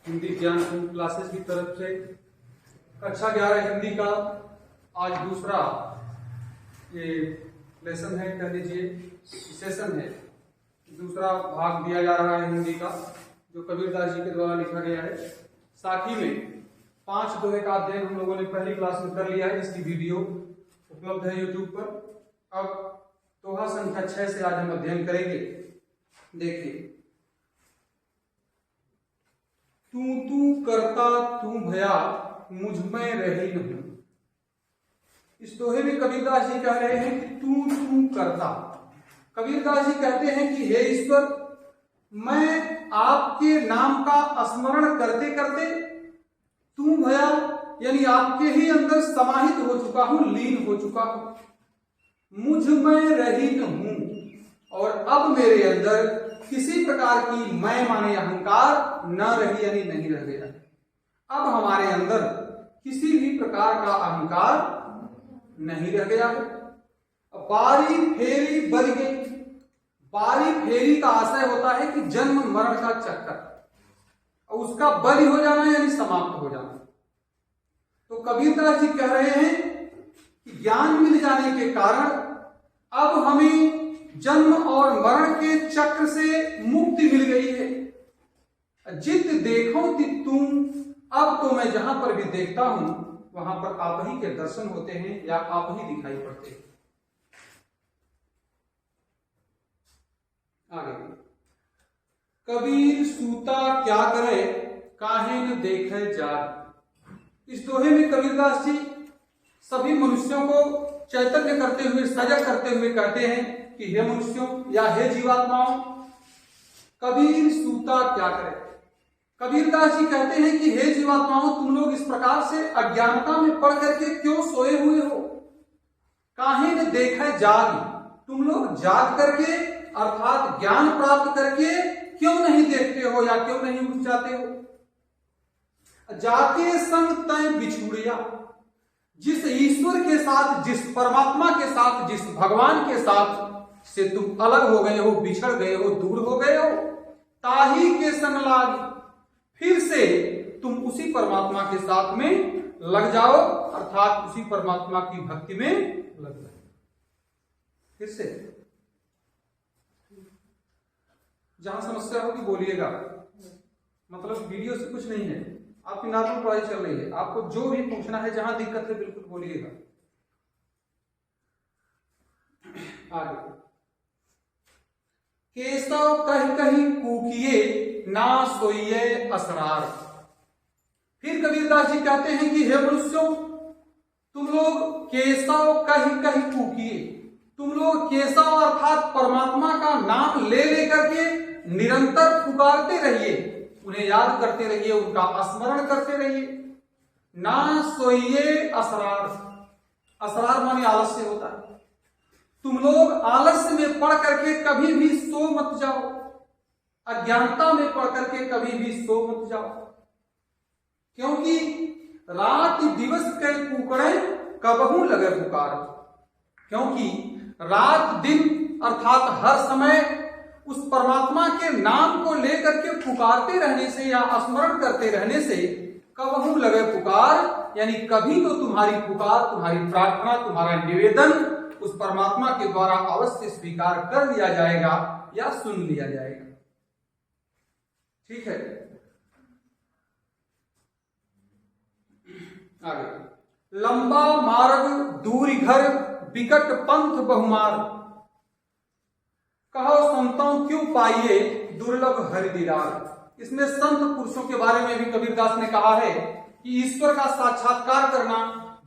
हिंदी ज्ञान क्लासेस की तरफ से कक्षा 11 हिंदी का आज दूसरा ये लेसन है, कह लीजिए सेशन है, दूसरा भाग दिया जा रहा है हिंदी का, जो कबीरदास जी के द्वारा लिखा गया है। साथ ही में 5 दोहे का अध्ययन हम लोगों ने पहली क्लास में कर लिया है, जिसकी वीडियो उपलब्ध है यूट्यूब पर। अब दोहा संख्या 6 से आज हम अध्ययन करेंगे। देखिए, तू करता तू भया मुझ में रही नहीं। इस दोहे में कबीरदास जी कह रहे हैं कि तू करता। कबीरदास जी कहते हैं कि हे ईश्वर, मैं आपके नाम का स्मरण करते करते तू भया यानी आपके ही अंदर समाहित हो चुका हूं, लीन हो चुका हूं, मुझ में रही न हूं, और अब मेरे अंदर किसी प्रकार की मैं माने अहंकार न रही यानी नहीं रह गया। अब हमारे अंदर किसी भी प्रकार का अहंकार नहीं रह गया है। बारी फेरी बल गई। बारी फेरी का आशय होता है कि जन्म मरण का चक्कर, और उसका बलि हो जाना यानी समाप्त हो जाना। तो कबीरदास जी कह रहे हैं कि ज्ञान मिल जाने के कारण अब हमें जन्म और मरण के चक्र से मुक्ति मिल गई है। जित देखो तित तुम, अब तो मैं जहां पर भी देखता हूं वहां पर आप ही के दर्शन होते हैं या आप ही दिखाई पड़ते हैं। आगे, कबीर सूता क्या करे काहे न देखे जाग। इस दोहे में कबीरदास जी सभी मनुष्यों को चैतन्य करते हुए, सजग करते हुए कहते हैं कि हे मनुष्यों या हे जीवात्माओं, कबीर सूता क्या करे। कबीरदास जी कहते हैं कि हे जीवात्माओं, तुम लोग इस प्रकार से अज्ञानता में पड़ करके क्यों सोए हुए हो। काहे न देखा जाग, तुम लोग जाग करके अर्थात ज्ञान प्राप्त करके क्यों नहीं देखते हो या क्यों नहीं उठ जाते हो। जाके संग तय बिछुड़िया, जिस ईश्वर के साथ, जिस परमात्मा के साथ, जिस भगवान के साथ से तुम अलग हो गए हो, बिछड़ गए हो, दूर हो गए हो, ताही के संग लाग, फिर से तुम उसी परमात्मा के साथ में लग जाओ, अर्थात उसी परमात्मा की भक्ति में लग जाओ। फिर से जहां समस्या होगी बोलिएगा, मतलब वीडियो से कुछ नहीं है, आपकी नॉर्मल पढ़ाई चल रही है। आपको जो भी पूछना है, जहां दिक्कत है बिल्कुल बोलिएगा। आगे, केशव कह कहीं कूकिए ना सोइए असरार। फिर कबीरदास जी कहते हैं कि हे मनुष्यों, तुम लोग केशव कहीं कहीं कूकिए, तुम लोग केशव अर्थात परमात्मा का नाम ले लेकर के निरंतर पुकारते रहिए, उन्हें याद करते रहिए, उनका स्मरण करते रहिए। ना सोइए असरार, असरार माने आलस्य होता है। तुम लोग आलस्य में पढ़ करके कभी भी सो मत जाओ, अज्ञानता में पढ़ करके कभी भी सो मत जाओ, क्योंकि रात दिवस के कुकड़े कबहू लगे पुकार। क्योंकि रात दिन अर्थात हर समय उस परमात्मा के नाम को लेकर के पुकारते रहने से या स्मरण करते रहने से कबहू लगे पुकार, यानी कभी तो तुम्हारी पुकार, तुम्हारी प्रार्थना, तुम्हारा निवेदन उस परमात्मा के द्वारा अवश्य स्वीकार कर लिया जाएगा या सुन लिया जाएगा। ठीक है, आगे, लंबा मार्ग दूरी घर विकट पंथ बहुमार, कहो संतों क्यों पाइए दुर्लभ हरिदीदार। इसमें संत पुरुषों के बारे में भी कबीरदास ने कहा है कि ईश्वर का साक्षात्कार करना,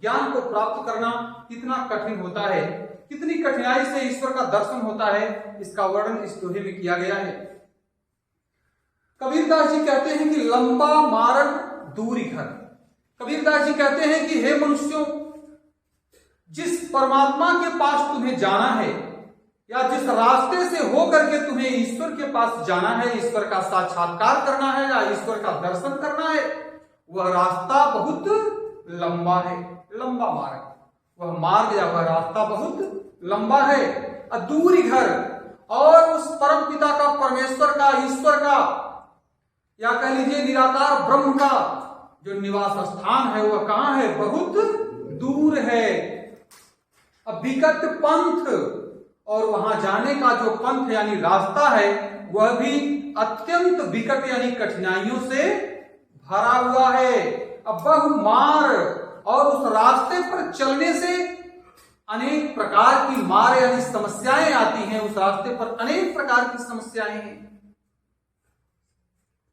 ज्ञान को प्राप्त करना कितना कठिन होता है, कितनी कठिनाई से ईश्वर का दर्शन होता है, इसका वर्णन इस दोहे में किया गया है। कबीरदास जी कहते हैं कि लंबा मार्ग दूरी घर। कबीरदास जी कहते हैं कि हे मनुष्यों, जिस परमात्मा के पास तुम्हें जाना है या जिस रास्ते से होकर के तुम्हें ईश्वर के पास जाना है, ईश्वर का साक्षात्कार करना है या ईश्वर का दर्शन करना है, वह रास्ता बहुत लंबा है। लंबा मार्ग, वह मार्ग या वह रास्ता बहुत लंबा है। दूरी घर, और उस परम पिता का, परमेश्वर का, ईश्वर का या कह लीजिए निराकार ब्रह्म का जो निवास स्थान है वह कहां है? बहुत दूर है। अब विकट पंथ, और वहां जाने का जो पंथ यानी रास्ता है वह भी अत्यंत विकट यानी कठिनाइयों से भरा हुआ है। अब बहुमार, और उस रास्ते पर चलने से अनेक प्रकार की मार यानी समस्याएं आती हैं। उस रास्ते पर अनेक प्रकार की समस्याएं हैं।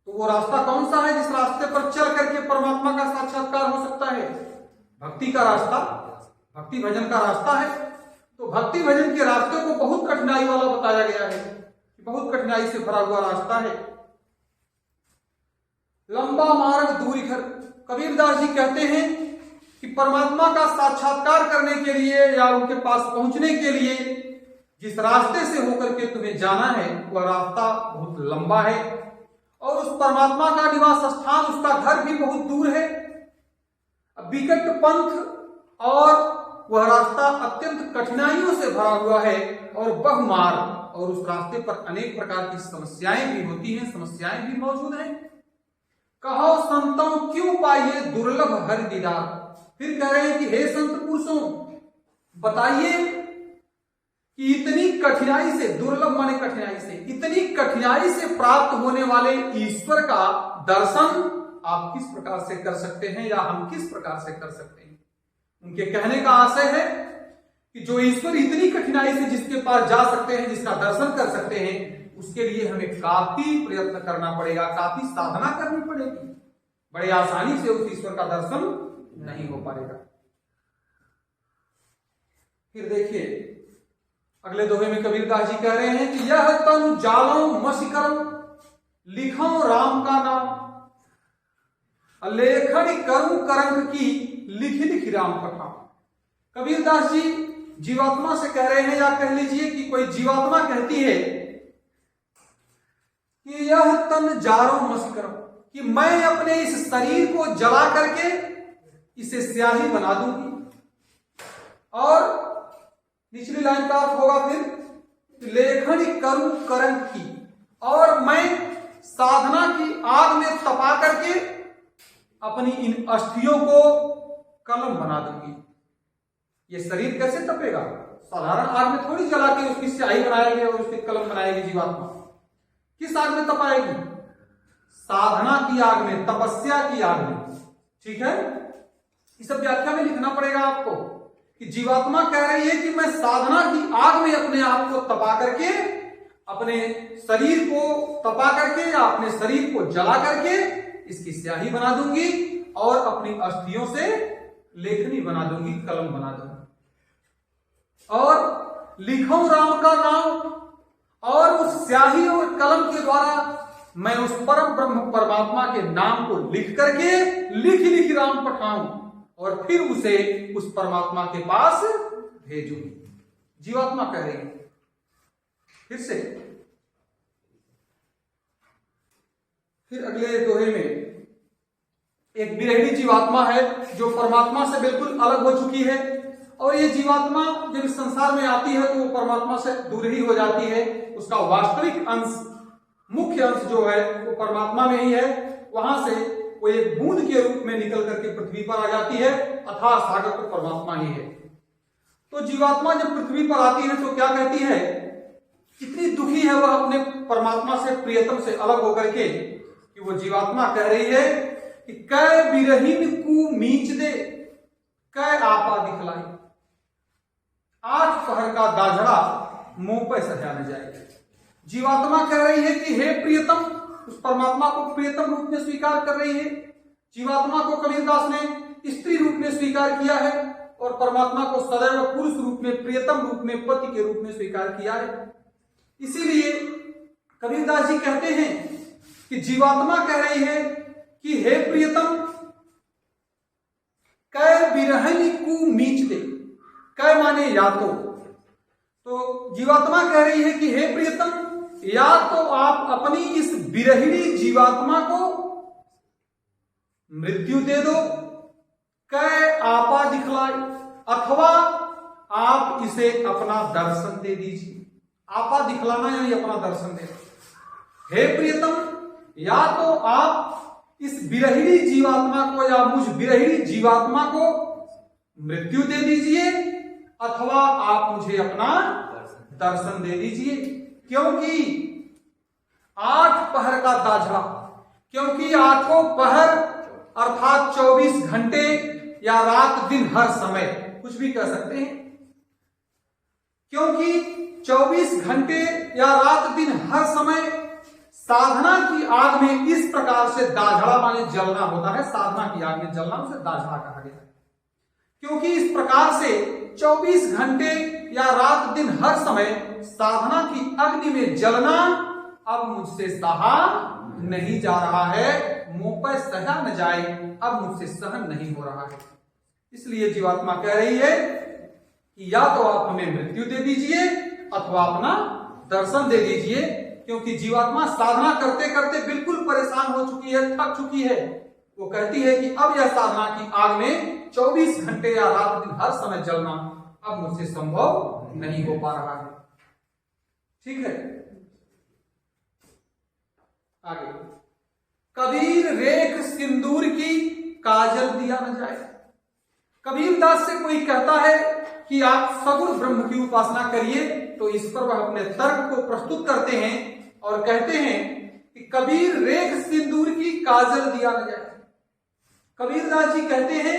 तो वो रास्ता कौन सा है जिस रास्ते पर चल करके परमात्मा का साक्षात्कार हो सकता है? भक्ति का रास्ता, भक्ति भजन का रास्ता है। तो भक्ति भजन के रास्ते को बहुत कठिनाई वाला बताया गया है, बहुत कठिनाई से भरा हुआ रास्ता है। लंबा मार्ग दूरी घर। कबीरदास जी कहते हैं कि परमात्मा का साक्षात्कार करने के लिए या उनके पास पहुंचने के लिए जिस रास्ते से होकर के तुम्हें जाना है वह रास्ता बहुत लंबा है, और उस परमात्मा का निवास स्थान, उसका घर भी बहुत दूर है। विकट पंथ और वह रास्ता अत्यंत कठिनाइयों से भरा हुआ है और बहुमार, और उस रास्ते पर अनेक प्रकार की समस्याएं भी होती हैं, समस्याएं भी मौजूद हैं। कहो संतों क्यों पाइए दुर्लभ हरि दीदार। फिर कह रहे हैं कि हे संत पुरुषों बताइए कि इतनी कठिनाई से, दुर्लभ माने कठिनाई से, इतनी कठिनाई से प्राप्त होने वाले ईश्वर का दर्शन आप किस प्रकार से कर सकते हैं, या हम किस प्रकार से कर सकते हैं। उनके कहने का आशय है कि जो ईश्वर इतनी कठिनाई से जिसके पास जा सकते हैं, जिसका दर्शन कर सकते हैं, उसके लिए हमें काफी प्रयत्न करना पड़ेगा, काफी साधना करनी पड़ेगी। बड़े आसानी से उस ईश्वर का दर्शन नहीं हो पाएगा। फिर देखिए अगले दोहे में कबीरदास जी कह रहे हैं कि यह तनु जालो मसी करो लिखो राम का नाम, लेखन करूं करंग की लिखी लिखी राम कथा। कबीरदास जी जीवात्मा से कह रहे हैं, या कह लीजिए कि कोई जीवात्मा कहती है कि यह तन जारो मसी करो, कि मैं अपने इस शरीर को जला करके इसे स्याही बना दूंगी। और निचली लाइन का अर्थ होगा फिर लेखन करूं करंग की, और मैं साधना की आग में तपा करके अपनी इन अस्थियों को कलम बना दूंगी। ये शरीर कैसे तपेगा? साधारण आग में थोड़ी जला के उसकी स्याही बनाएगी और उसकी कलम बनाएगी जीवात्मा। किस आग में तपाएगी? साधना की आग में, तपस्या की आग में। ठीक है, इस सब व्याख्या में लिखना पड़ेगा आपको कि जीवात्मा कह रही है कि मैं साधना की आग में अपने आप को तपा करके, अपने शरीर को तपा करके या अपने शरीर को जला करके इसकी स्याही बना दूंगी और अपनी अस्थियों से लेखनी बना दूंगी, कलम बना दूंगी। और लिखो राम का नाम, और उस स्याही और कलम के द्वारा मैं उस परम ब्रह्म परमात्मा के नाम को लिख करके लिख लिख राम पठाऊं और फिर उसे उस परमात्मा के पास भेजूंगी। जीवात्मा कह रही है। फिर से फिर अगले दोहे में एक विरहिणी जीवात्मा है जो परमात्मा से बिल्कुल अलग हो चुकी है, और ये जीवात्मा जब इस संसार में आती है तो वो परमात्मा से दूर ही हो जाती है। उसका वास्तविक अंश, मुख्य अंश जो है वो परमात्मा में ही है। वहां से वो एक बूंद के रूप में निकल करके पृथ्वी पर आ जाती है, अथाह सागर तो परमात्मा ही है। तो जीवात्मा जब पृथ्वी पर आती है तो क्या कहती है? कितनी दुखी है वह अपने परमात्मा से, प्रियतम से अलग होकर के, कि वो जीवात्मा कह रही है कि कै बिरहीन कु मीच दे, कै आपा दिखलाई, 8 पहर का दाझड़ा मुंह पर सजा न जाए। जीवात्मा कह रही है कि हे प्रियतम, उस परमात्मा को प्रियतम रूप में स्वीकार कर रही है। जीवात्मा को कबीरदास ने स्त्री रूप में स्वीकार किया है और परमात्मा को सदैव पुरुष रूप में, प्रियतम रूप में, पति के रूप में स्वीकार किया है। इसीलिए कबीरदास जी कहते हैं कि जीवात्मा कह रही है कि हे प्रियतम, कै बिरहनी कु मीच दे, कै माने या तो जीवात्मा कह रही है कि हे प्रियतम, या तो आप अपनी इस बिरहिणी जीवात्मा को मृत्यु दे दो, कै आपा दिखलाई, अथवा आप इसे अपना दर्शन दे दीजिए। आपा दिखलाना यानी अपना दर्शन देना। हे प्रियतम, या तो आप इस विरहिणी जीवात्मा को या मुझ विरहिणी जीवात्मा को मृत्यु दे दीजिए, अथवा आप मुझे अपना दर्शन दे दीजिए। क्योंकि 8 पहर का दाझा, क्योंकि 8 पहर अर्थात 24 घंटे या रात दिन हर समय, कुछ भी कह सकते हैं, क्योंकि 24 घंटे या रात दिन हर समय साधना की आग में इस प्रकार से दाझड़ा माने जलना होता है। साधना की आग में जलना उसे दाझड़ा कहा गया है। क्योंकि इस प्रकार से 24 घंटे या रात दिन हर समय साधना की अग्नि में जलना अब मुझसे सहा नहीं जा रहा है, मुंह पर सहा न जाए, अब मुझसे सहन नहीं हो रहा है। इसलिए जीवात्मा कह रही है कि या तो आप हमें मृत्यु दे दीजिए अथवा अपना दर्शन दे दीजिए। क्योंकि जीवात्मा साधना करते करते बिल्कुल परेशान हो चुकी है, थक चुकी है। वो कहती है कि अब यह साधना की आग में 24 घंटे या रात दिन हर समय जलना अब मुझसे संभव नहीं हो पा रहा है। ठीक है, आगे। कबीर रेख सिंदूर की काजल दिया न जाए। कबीर दास से कोई कहता है कि आप सगुण ब्रह्म की उपासना करिए, तो इस पर वह अपने तर्क को प्रस्तुत करते हैं और कहते हैं कि कबीर रेख सिंदूर की काजल दिया न जाए। कबीर दास जी कहते हैं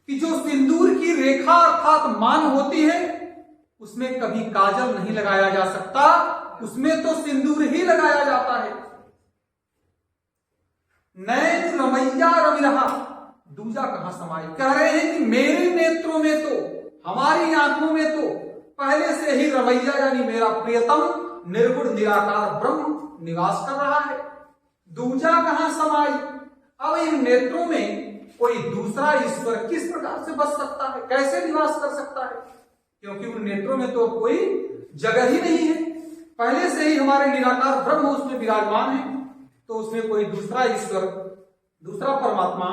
कि जो सिंदूर की रेखा अर्थात मान होती है उसमें कभी काजल नहीं लगाया जा सकता, उसमें तो सिंदूर ही लगाया जाता है। नैन रमैया रवि रहा, दूजा कहां समाई। कह रहे हैं कि मेरे नेत्रों में तो, हमारी आंखों में तो पहले से ही रमैया यानी मेरा प्रियतम निर्गुण निराकार ब्रह्म निवास कर रहा है, दूजा कहां समाई। अब इन नेत्रों में कोई दूसरा ईश्वर किस प्रकार से बस सकता है, कैसे निवास कर सकता है, क्योंकि उन नेत्रों में तो कोई जगह ही नहीं है। पहले से ही हमारे निराकार ब्रह्म उसमें विराजमान है, तो उसमें कोई दूसरा ईश्वर, दूसरा परमात्मा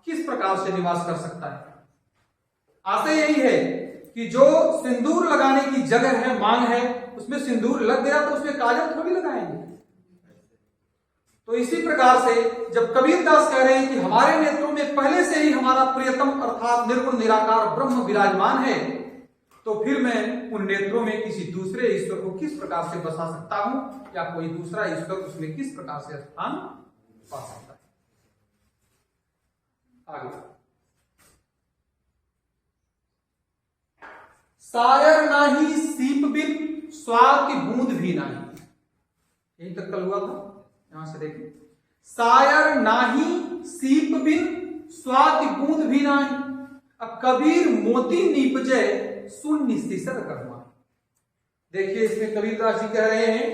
किस प्रकार से निवास कर सकता है। आशय यही है कि जो सिंदूर लगाने की जगह है, मांग है, उसमें सिंदूर लग गया तो उसमें काजल थोड़ी लगाएंगे। तो इसी प्रकार से जब कबीर दास कह रहे हैं कि हमारे नेत्रों में पहले से ही हमारा प्रियतम अर्थात निर्गुण निराकार ब्रह्म विराजमान है, तो फिर मैं उन नेत्रों में किसी दूसरे ईश्वर को किस प्रकार से बसा सकता हूं, या कोई दूसरा ईश्वर उसमें किस प्रकार से स्थान पा सकता है। आगे। सायर नाही सीप बिन स्वाद की बूंद भी नहीं। यही तक कल हुआ था, यहां से देखिए। सायर नाही सीप बिन स्वाद की बूंद भी नहीं, अब कबीर मोती नीपजे सुन निस्तिसर करवा। देखिए इसमें कबीर दास जी कह रहे हैं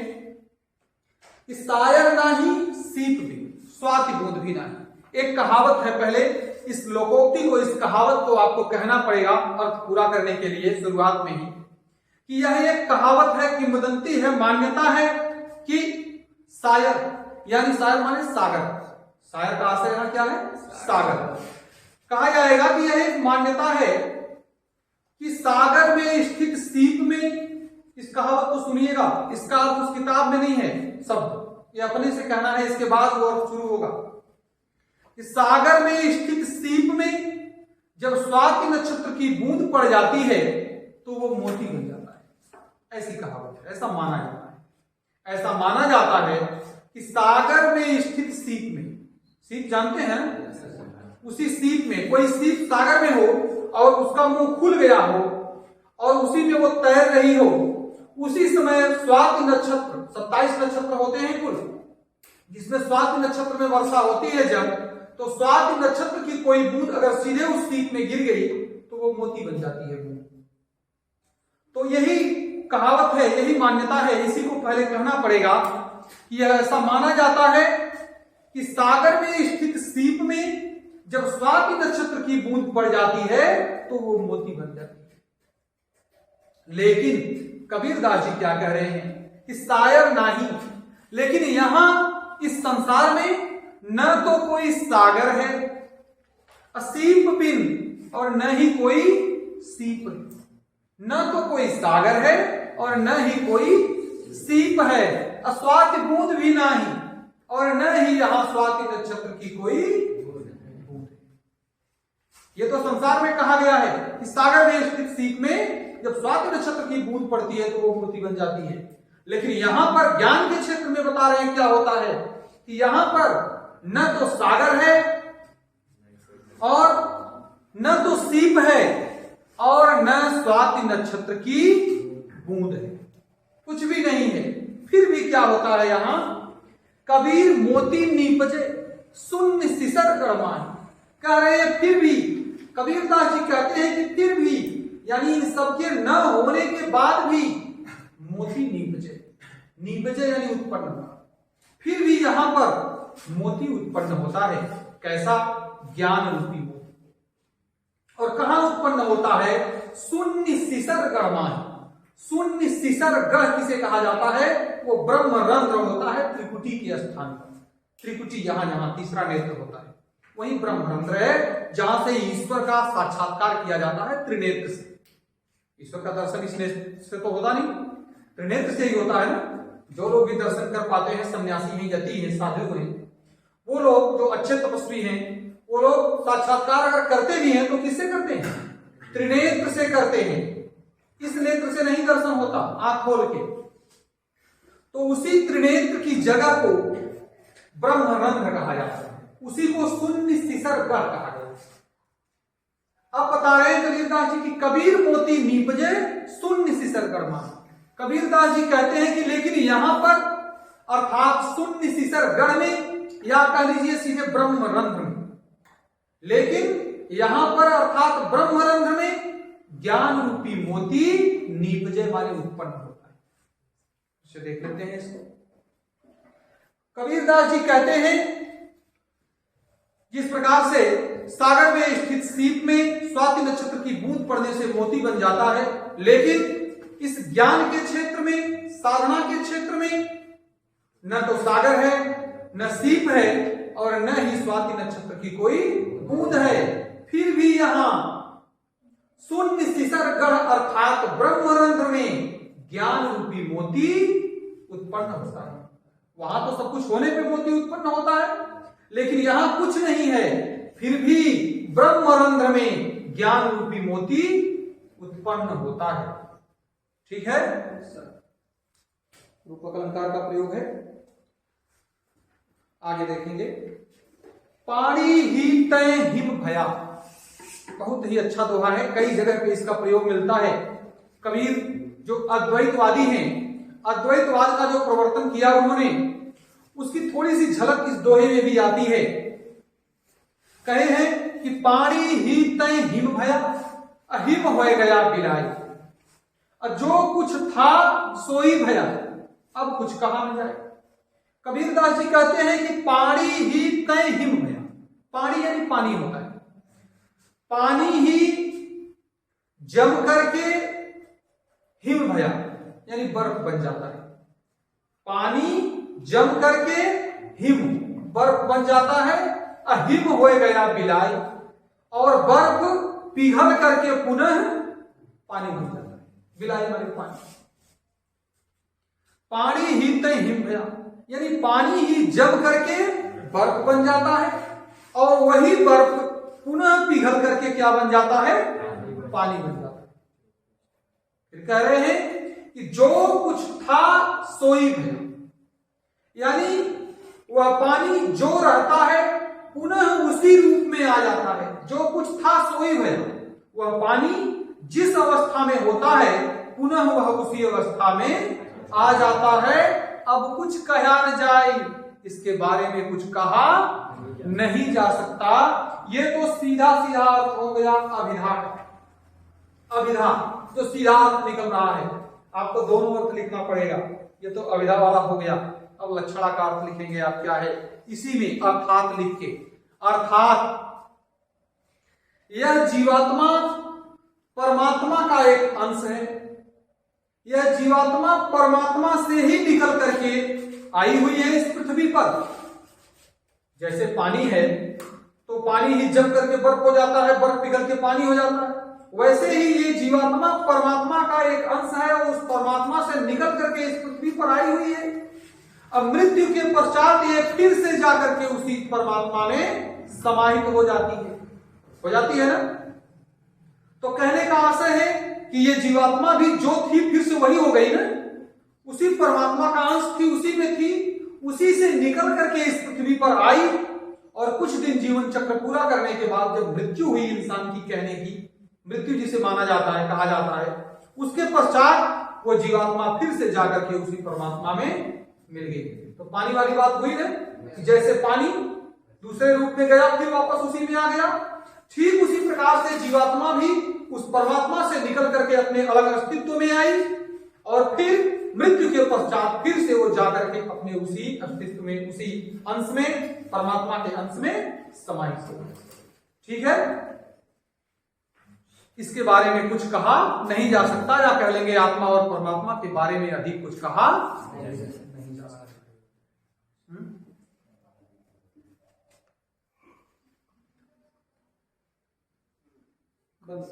कि सायर नाही सीप बिन स्वाद की बूंद भी नहीं। एक कहावत है, पहले इस लोकोक्ति को, इस कहावत को आपको कहना पड़ेगा अर्थ पूरा करने के लिए शुरुआत में ही, कि यह एक कहावत है, किंवदंती है, मान्यता है कि सायर यानी सायर माने सागर, सायर का आशय यहां क्या है, सागर। कहा जाएगा कि यह एक मान्यता है कि सागर में स्थित सीप में, इस कहावत को सुनिएगा, इसका अर्थ उस किताब में नहीं है शब्द, ये अपने से कहना है, इसके बाद वो अर्थ शुरू होगा। कि सागर में स्थित सीप में जब स्वाति नक्षत्र की बूंद पड़ जाती है तो वो मोती बन जाता है, ऐसी कहावत है, ऐसा माना जाता है। ऐसा माना जाता है कि सागर में स्थित सीप में, सीप जानते हैं, उसी सीप में, कोई सीप सागर में हो और उसका मुंह खुल गया हो और उसी में वो तैर रही हो, उसी समय स्वाति नक्षत्र, 27 नक्षत्र होते हैं कुल, जिसमें स्वाति नक्षत्र में वर्षा होती है जब, तो स्वाति नक्षत्र की कोई बूंद अगर सीधे उस सीप में गिर गई तो वो मोती बन जाती है बूंद। तो यही कहावत है, यही मान्यता है, इसी को पहले कहना पड़ेगा कि यह ऐसा माना जाता है कि सागर में स्थित सीप में जब स्वाति नक्षत्र की बूंद पड़ जाती है तो वो मोती बन जाती है। लेकिन कबीर दास जी क्या कह रहे हैं कि सायर नहीं, लेकिन यहां इस संसार में न तो कोई सागर है असीप बिन और न ही कोई सीप है, न तो कोई सागर है और न ही कोई सीप है, अस्वाति बूंद भी नहीं और न ही यहां स्वाति नक्षत्र की कोई बूंद है। ये तो संसार में कहा गया है कि सागर में स्थित सीप में जब स्वाति नक्षत्र की बूंद पड़ती है तो वो मोती बन जाती है। लेकिन यहां पर ज्ञान के क्षेत्र में बता रहे हैं क्या होता है कि यहां पर न तो सागर है और न तो सीप है और न स्वाति नक्षत्र की बूंद है, कुछ भी नहीं है। फिर भी क्या होता है यहां, कबीर मोती नीपजे शून्य सिसर गड़मान। कह रहे हैं फिर भी, कबीरदास जी कहते हैं कि फिर भी, यानी इन सबके न होने के बाद भी मोती नीपजे, नीपजे यानी उत्पन्न होता, फिर भी यहां पर मोती उत्पन्न होता है। कैसा? ज्ञान रूपी मोती। और कहां उत्पन्न होता है? शून्य सिसर गड़मान। शून्य सिसर गढ़ किसे कहा जाता है? वो ब्रह्मरंध्र होता है त्रिकुटी के स्थान पर। त्रिकुटी यहां जहां तीसरा नेत्र होता है वही ब्रह्मरंध्र है, जहां से ईश्वर का साक्षात्कार किया जाता है त्रिनेत्र से। ईश्वर का दर्शन इस नेत्र से तो होता नहीं, त्रिनेत्र से ही होता है ना। जो लोग भी दर्शन कर पाते हैं, सन्यासी हैं, यति हैं, साधु हैं, वो लोग जो अच्छे तपस्वी हैं, वो लोग साक्षात्कार अगर करते भी हैं तो किससे करते हैं? त्रिनेत्र से करते हैं। इस नेत्र से नहीं दर्शन होता आंख खोल के। तो उसी त्रिनेत्र की जगह को ब्रह्मरंध्र कहा जाता है, उसी को शून्य सिसर गढ़ कहा गया। अब बता रहे हैं कबीरदास जी की कबीर मोती नीपजे शून्य सिसर गढ़। कबीरदास जी कहते हैं कि लेकिन यहां पर अर्थात शून्य सिसर गढ़ में, या कह लीजिए सीधे ब्रह्मरंध्र में, लेकिन यहां पर अर्थात ब्रह्मरंध्र में ज्ञान रूपी मोती नीपजे माने उत्पन्न होता है। इसे देख लेते हैं इसको। कबीरदास जी कहते हैं जिस प्रकार से सागर में स्थित सीप में स्वाति नक्षत्र की बूंद पड़ने से मोती बन जाता है, लेकिन इस ज्ञान के क्षेत्र में, साधना के क्षेत्र में न तो सागर है, न सीप है और न ही स्वाति नक्षत्र की कोई बूंद है। फिर भी यहां शून्य सिसर गढ़ अर्थात ब्रह्मरंध्र में ज्ञान रूपी मोती उत्पन्न होता है। वहां तो सब कुछ होने पे मोती उत्पन्न होता है, लेकिन यहां कुछ नहीं है, फिर भी ब्रह्मरंध्र में ज्ञान रूपी मोती उत्पन्न होता है। ठीक है, रूपक अलंकार का प्रयोग है, आगे देखेंगे। पाणी ही तय हिम भया, बहुत ही अच्छा दोहा है, कई जगह पे इसका प्रयोग मिलता है। कबीर जो अद्वैतवादी हैं, अद्वैतवाद का जो प्रवर्तन किया उन्होंने, उसकी थोड़ी सी झलक इस दोहे में भी आती है। कहे हैं कि पाणी ही तय हिम भया, अहिम हो गया बिलाई, जो कुछ था सोई भया, अब कुछ कहा न जाए। कबीरदास जी कहते हैं कि पाणी ही तय हिम भया, पानी यानी पानी होता है, पानी ही जम करके हिम भया यानी बर्फ बन जाता है। पानी जम करके हिम बर्फ बन जाता है, अहिम हो गया बिलाई, और बर्फ पिघल करके पुनः पानी बन जाता है। बिलाई माने पानी। पानी ही तय हिम भया यानी पानी ही जम करके बर्फ बन जाता है, और वही बर्फ पुनः पिघल करके क्या बन जाता है? पानी बन जाता है। फिर कह रहे हैं कि जो कुछ था सोई भया, यानी वह पानी जो रहता है पुनः उसी रूप में आ जाता है। जो कुछ था सोई भया, वह पानी जिस अवस्था में होता है पुनः वह उसी अवस्था में आ जाता है। अब कुछ कहा न जाए, इसके बारे में कुछ कहा नहीं जा सकता। ये तो सीधा सीधा अर्थ हो गया अभिधा, अभिधा जो सीधा अर्थ निकल रहा है। आपको दोनों अर्थ लिखना पड़ेगा, ये तो अभिधा वाला हो गया। अब लक्षणा का अर्थ लिखेंगे आप, क्या है इसी में अर्थात लिख के। अर्थात यह जीवात्मा परमात्मा का एक अंश है, यह जीवात्मा परमात्मा से ही निकल करके आई हुई है इस पृथ्वी पर। जैसे पानी है तो पानी ही जम करके बर्फ हो जाता है, बर्फ पिघल के पानी हो जाता है, वैसे ही ये जीवात्मा परमात्मा का एक अंश है और उस परमात्मा से निकल करके इस पृथ्वी पर आई हुई है। अब मृत्यु के पश्चात ये फिर से जाकर के उसी परमात्मा में समाहित हो जाती है ना। तो कहने का आशय है कि ये जीवात्मा भी जो थी फिर से वही हो गई ना, उसी परमात्मा का अंश थी, उसी में थी, उसी से निकल करके इस पृथ्वी पर आई और कुछ दिन जीवन चक्र पूरा करने के बाद जब मृत्यु हुई इंसान की, कहने की मृत्यु जिसे माना जाता है, कहा जाता है, उसके पश्चात वो जीवात्मा फिर से जाकर के उसी परमात्मा में मिल गई। तो पानी वाली बात हुई ना, जैसे पानी दूसरे रूप में गया फिर वापस उसी में आ गया, ठीक उसी प्रकार से जीवात्मा भी उस परमात्मा से निकल करके अपने अलग अस्तित्व में आई और फिर मृत्यु के पश्चात फिर से वो जाकर के अपने उसी अस्तित्व में, उसी अंश में, परमात्मा के अंश में समाहित हो। ठीक है, इसके बारे में कुछ कहा नहीं जा सकता, या कह लेंगे आत्मा और परमात्मा के बारे में अधिक कुछ कहा नहीं जा सकता। बस